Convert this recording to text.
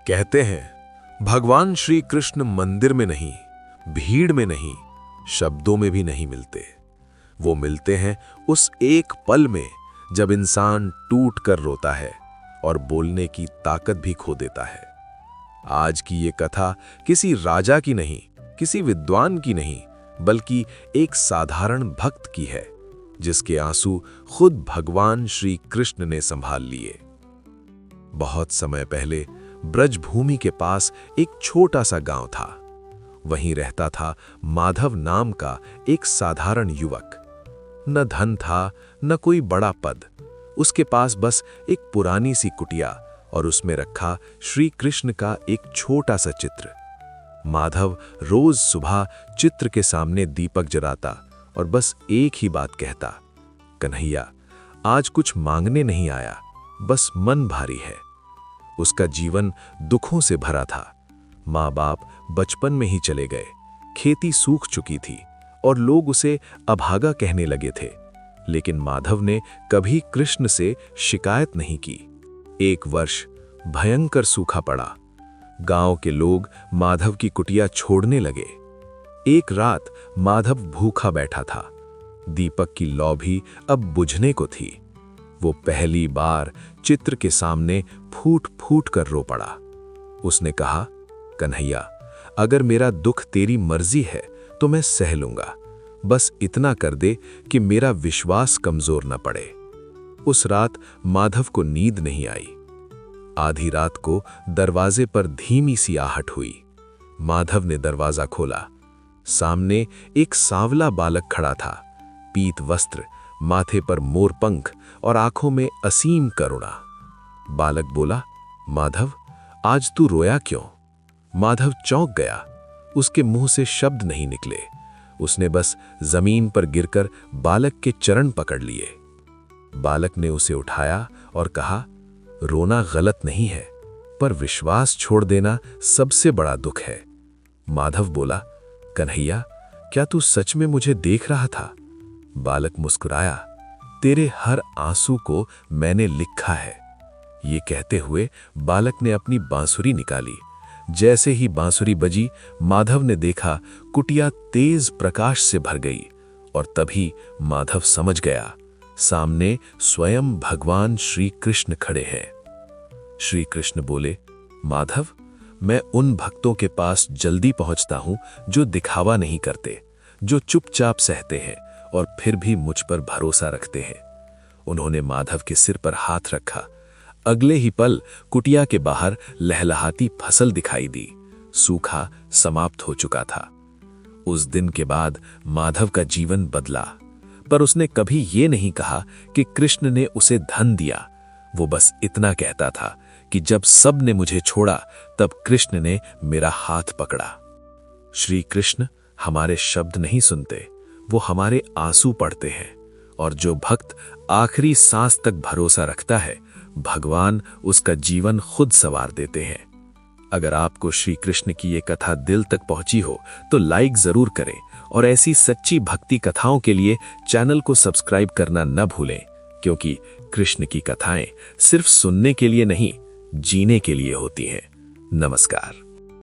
कहते हैं भगवान श्री कृष्ण मंदिर में नहीं, भीड़ में नहीं, शब्दों में भी नहीं मिलते। वो मिलते हैं उस एक पल में जब इंसान टूट कर रोता है और बोलने की ताकत भी खो देता है। आज की ये कथा किसी राजा की नहीं, किसी विद्वान की नहीं, बल्कि एक साधारण भक्त की है, जिसके आंसू खुद भगवान श्री कृष्ण ने संभाल लिए। बहुत समय पहले ब्रजभूमि के पास एक छोटा सा गांव था। वहीं रहता था माधव नाम का एक साधारण युवक। न धन था, न कोई बड़ा पद। उसके पास बस एक पुरानी सी कुटिया और उसमें रखा श्री कृष्ण का एक छोटा सा चित्र। माधव रोज सुबह चित्र के सामने दीपक जलाता और बस एक ही बात कहता, कन्हैया, आज कुछ मांगने नहीं आया, बस मन भारी है। उसका जीवन दुखों से भरा था। माँ बाप बचपन में ही चले गए, खेती सूख चुकी थी और लोग उसे अभागा कहने लगे थे। लेकिन माधव ने कभी कृष्ण से शिकायत नहीं की। एक वर्ष भयंकर सूखा पड़ा। गांव के लोग माधव की कुटिया छोड़ने लगे। एक रात माधव भूखा बैठा था। दीपक की लौ भी अब बुझने को थी। वो पहली बार चित्र के सामने फूट फूट कर रो पड़ा। उसने कहा, कन्हैया, अगर मेरा दुख तेरी मर्जी है तो मैं सह लूंगा, बस इतना कर दे कि मेरा विश्वास कमजोर न पड़े। उस रात माधव को नींद नहीं आई। आधी रात को दरवाजे पर धीमी सी आहट हुई। माधव ने दरवाजा खोला। सामने एक सांवला बालक खड़ा था, पीत वस्त्र, माथे पर मोरपंख और आंखों में असीम करुणा। बालक बोला, माधव, आज तू रोया क्यों? माधव चौंक गया। उसके मुंह से शब्द नहीं निकले। उसने बस जमीन पर गिरकर बालक के चरण पकड़ लिए। बालक ने उसे उठाया और कहा, रोना गलत नहीं है, पर विश्वास छोड़ देना सबसे बड़ा दुख है। माधव बोला, कन्हैया, क्या तू सच में मुझे देख रहा था? बालक मुस्कुराया, तेरे हर आंसू को मैंने लिखा है। ये कहते हुए बालक ने अपनी बांसुरी निकाली। जैसे ही बांसुरी बजी, माधव ने देखा कुटिया तेज प्रकाश से भर गई और तभी माधव समझ गया, सामने स्वयं भगवान श्री कृष्ण खड़े हैं। श्री कृष्ण बोले, माधव, मैं उन भक्तों के पास जल्दी पहुंचता हूं जो दिखावा नहीं करते, जो चुपचाप सहते हैं और फिर भी मुझ पर भरोसा रखते हैं। उन्होंने माधव के सिर पर हाथ रखा। अगले ही पल कुटिया के बाहर लहलहाती फसल दिखाई दी। सूखा समाप्त हो चुका था। उस दिन के बाद माधव का जीवन बदला, पर उसने कभी ये नहीं कहा कि कृष्ण ने उसे धन दिया। वो बस इतना कहता था कि जब सब ने मुझे छोड़ा, तब कृष्ण ने मेरा हाथ पकड़ा। श्री कृष्ण हमारे शब्द नहीं सुनते, वो हमारे आंसू पढ़ते हैं, और जो भक्त आखिरी सांस तक भरोसा रखता है, भगवान उसका जीवन खुद संवार देते हैं। अगर आपको श्री कृष्ण की ये कथा दिल तक पहुंची हो तो लाइक जरूर करें और ऐसी सच्ची भक्ति कथाओं के लिए चैनल को सब्सक्राइब करना न भूलें, क्योंकि कृष्ण की कथाएं सिर्फ सुनने के लिए नहीं, जीने के लिए होती हैं। नमस्कार।